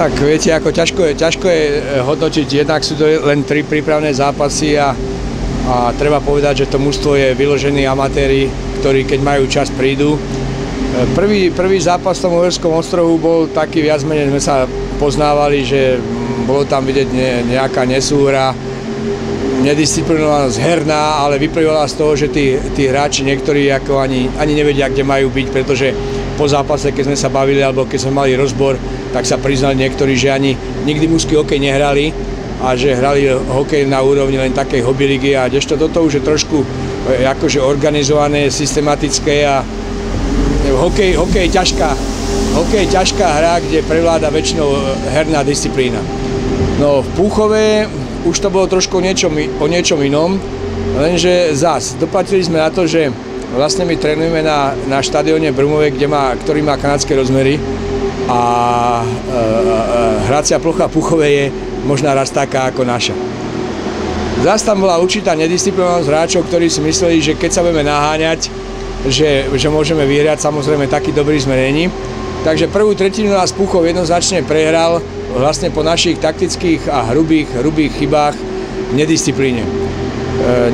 Tak viete, ako ťažko je hodnotiť, jednak sú to len 3 prípravné zápasy a treba povedať, že to mužstvo je vyložení amatéri, ktorí keď majú čas prídu. Prvý zápas v tom Uherskom Ostrohu bol taký, viac menej sme sa poznávali, že bolo tam vidieť nejaká nesúhra, nedisciplinovanosť herná, ale vyplývala z toho, že tí hráči niektorí ako ani nevedia, kde majú byť, pretože po zápase, keď sme sa bavili alebo keď sme mali rozbor, tak sa priznali niektorí, že ani nikdy mužský hokej nehrali a že hrali hokej na úrovni len takej hobbyligy a kdežto toto už je trošku akože organizované, systematické a hokej je ťažká hra, kde prevláda väčšinou herná disciplína. No v Púchove už to bolo trošku o niečom inom, lenže zás doplatili sme na to, že vlastne my trénujeme na štadióne Brumove, ktorý má kanadské rozmery a hracia plocha Púchove je možná raz taká ako naša. Zás tam bola určitá nedisciplinovanosť hráčov, ktorí si mysleli, že keď sa budeme naháňať, že môžeme vyhrať, samozrejme taký dobrý sme není. Takže prvú tretinu nás Púchov jednoznačne prehral vlastne po našich taktických a hrubých chybách v nedisciplíne.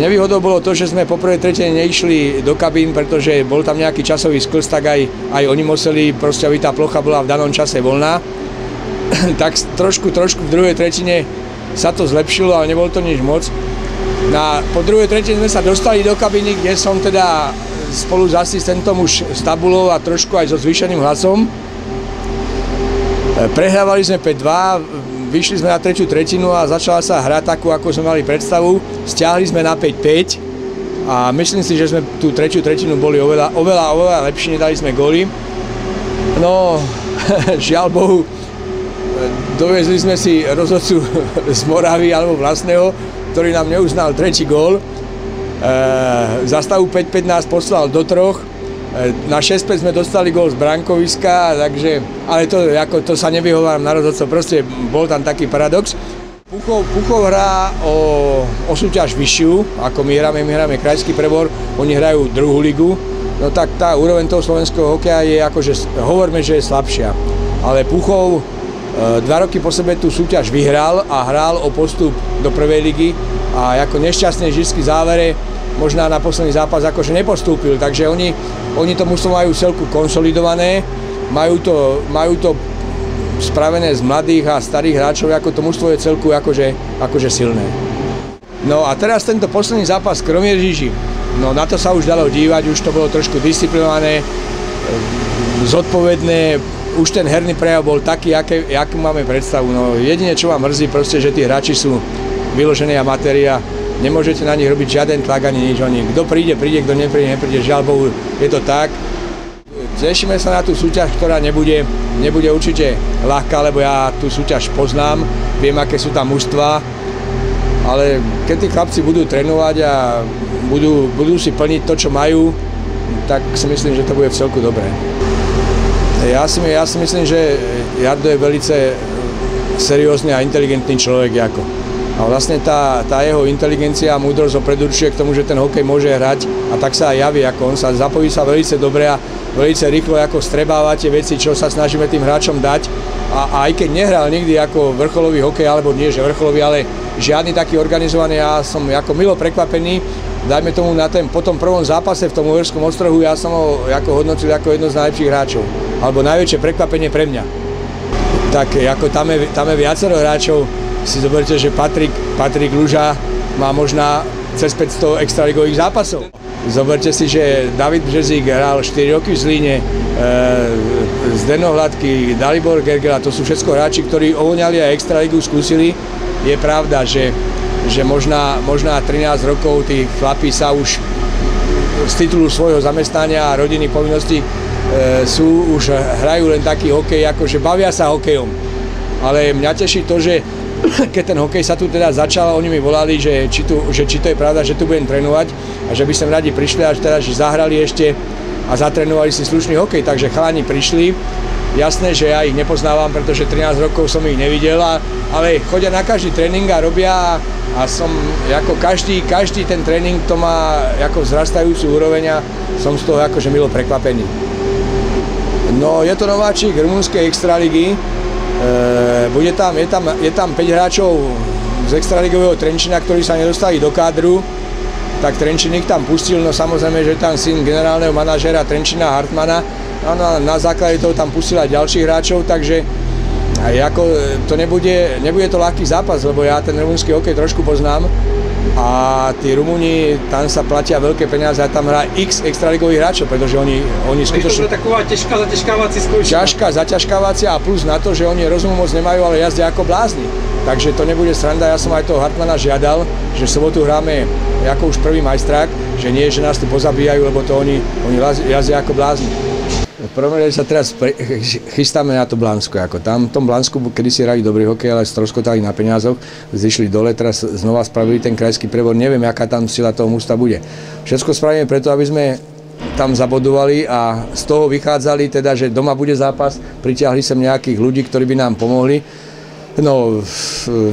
Nevýhodou bolo to, že sme po prvej tretine neišli do kabín, pretože bol tam nejaký časový sklz, tak aj oni museli, proste aby tá plocha bola v danom čase voľná. Tak trošku v druhej tretine sa to zlepšilo, ale nebolo to nič moc. Po druhej tretine sme sa dostali do kabíny, kde som teda spolu s asistentom už s tabulou a trošku aj so zvýšeným hlasom. Prehrávali sme 5-2, vyšli sme na tretiu tretinu a začala sa hra takú, ako sme mali predstavu. Stiahli sme na 5-5 a myslím si, že sme tú tretiu tretinu boli oveľa lepší, nedali sme góly. No, žiaľ Bohu, dovezli sme si rozhodcu z Moravy alebo vlastného, ktorý nám neuznal tretí gól. Za stavu 5-5 nás poslal do 3. Na 6-5 sme dostali gól z brankoviska, takže, ale to sa nevyhováram na rozhodcov, proste bol tam taký paradox. Púchov hrá o súťaž vyššiu, ako my hráme krajský prebor, oni hrajú druhú ligu, no tak tá úroveň toho slovenského hokeja je akože, hovorme, že je slabšia. Ale Púchov 2 roky po sebe tú súťaž vyhral a hral o postup do prvej ligy a ako nešťastný vždy v závere možná na posledný zápas akože nepostúpil, takže oni to mužstvo majú celku konsolidované, majú to spravené z mladých a starých hráčov, ako to mužstvo je celku akože silné. No a teraz tento posledný zápas Kromieržiži, no na to sa už dalo dívať, už to bolo trošku disciplinované, zodpovedné, už ten herný prejav bol taký, akú máme predstavu. No jedine, čo ma mrzí, proste, že tí hráči sú vyložení amatéri a nemôžete na nich robiť žiaden tlak ani nič. Kto príde, kto nepríde, žiaľ Bohu, je to tak. Tešíme sa na tú súťaž, ktorá nebude určite ľahká, lebo ja tú súťaž poznám, viem, aké sú tam mužstvá, ale keď tí chlapci budú trénovať a budú si plniť to, čo majú, tak si myslím, že to bude v celku dobré. Ja si myslím, že Jardo je velice seriózny a inteligentný človek. A vlastne tá jeho inteligencia a múdrosť ho predurčuje k tomu, že ten hokej môže hrať a tak sa aj javí, ako on sa zapojí sa veľmi dobre a veľmi rýchlo ako strebáva tie veci, čo sa snažíme tým hráčom dať. A aj keď nehral nikdy ako vrcholový hokej, alebo nie že vrcholový, ale žiadny taký organizovaný, ja som ako milo prekvapený. Dajme tomu po tom prvom zápase v tom Uherskom Ostrohu, ja som ho hodnotil ako jedno z najlepších hráčov. Alebo najväčšie prekvapenie pre mňa. Tak ako tam je viacero hráčov. Si zoberte, že Patrik Luža má možná cez 500 extraligových zápasov. Zoberte si, že David Březík hral 4 roky v Zlíne, Zdeno Hladký, Dalibor Gergela, to sú všetko hráči, ktorí ovoňali a extraligu skúsili. Je pravda, že možná 13 rokov tí chlapí sa už z titulu svojho zamestnania a rodiny povinnosti už hrajú len taký hokej, akože bavia sa hokejom. Ale mňa teší to, že keď ten hokej sa tu teda začal, oni mi volali, že či to je pravda, že tu budem trénovať a že by sem radi prišli až teraz, že zahrali ešte a zatrénovali si slušný hokej, takže chalani prišli. Jasné, že ja ich nepoznávam, pretože 13 rokov som ich nevidel, ale chodia na každý tréning a robia a som ako každý ten tréning to má ako vzrastajúcu úroveň a som z toho akože milo prekvapený. No je to nováčik rumunskej extraligy, Je tam 5 hráčov z extraligového Trenčína, ktorí sa nedostali do kádru, tak Trenčín ich tam pustil, no samozrejme, že tam syn generálneho manažéra Trenčína Hartmana, no na základe toho tam pustil aj ďalších hráčov, takže to nebude to ľahký zápas, lebo ja ten rumunský hokej trošku poznám a tí Rumúni, tam sa platia veľké peniaze a tam hrá x extraligových hráčov, pretože oni skutočne... To bude taková ťažká zaťažkávacia skúška. Ťažká zaťažkávacia a plus na to, že oni rozumu moc nemajú, ale jazdia ako blázni. Takže to nebude sranda, ja som aj toho Hartmana žiadal, že v sobotu hráme ako už prvý majstrák, že nie, že nás tu pozabíjajú, lebo to oni jazdia ako blázni. V prvom rade sa teraz chystáme na to Blánsko. V tom Blánsku, kedy si hrali dobrý hokej, ale stroskotali na peniazoch, zišli dole, teraz znova spravili ten krajský prebor, neviem, aká tam sila toho mužstva bude. Všetko spravíme preto, aby sme tam zabodovali a z toho vychádzali, teda, že doma bude zápas, pritiahli sem nejakých ľudí, ktorí by nám pomohli. No,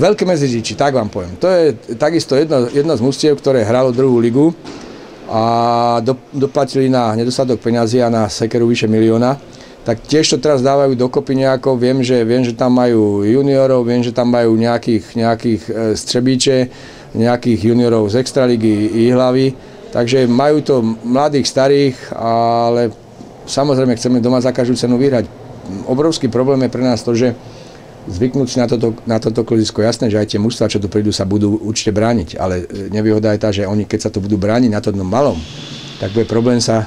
veľké Meziříčí, tak vám poviem. To je takisto jedno z mužstiev, ktoré hralo druhú ligu a doplatili na nedostatok peňazí a na sekeru vyše 1 milióna. Tak tiež to teraz dávajú dokopy nejako, viem, že tam majú juniorov, viem, že tam majú nejakých střebíče, nejakých juniorov z extraligy, Jihlavy, takže majú to mladých, starých, ale samozrejme chceme doma za každú cenu vyhrať. Obrovský problém je pre nás to, že zvyknúť si na toto kladisko. Jasné, že aj tie mužstvá, čo tu prídu, sa budú určite brániť, ale nevýhoda je tá, že oni, keď sa tu budú brániť na tom malom, tak bude problém sa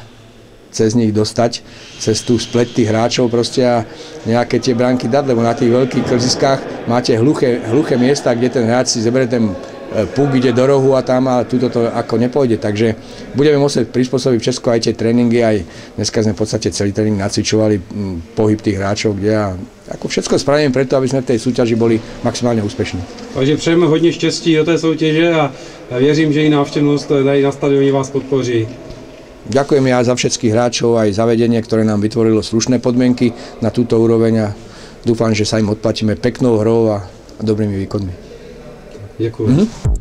cez nich dostať, cez tú splet tých hráčov proste a nejaké tie bránky dať, lebo na tých veľkých kladiskách máte hluché miesta, kde ten hráč si zebere ten puk, ide do rohu a tam, ale tuto to ako nepôjde, takže budeme musieť prispôsobiť všetko, aj tie tréningy, aj dneska sme v podstate celý tréning nacvičovali pohyb tých hráčov, kde ako všetko spravíme preto, aby sme v tej súťaži boli maximálne úspešní. Takže přejeme hodně štěstí do té soutěže a věřím, že i návštěvnost tady na stadioně vás podpoří. Ďakujem ja za všetkých hráčov, aj za vedenie, ktoré nám vytvorilo slušné podmienky na túto úroveň a dúfam, že sa im odplatíme peknou hrou a dobrými výkonmi. Ďakujem.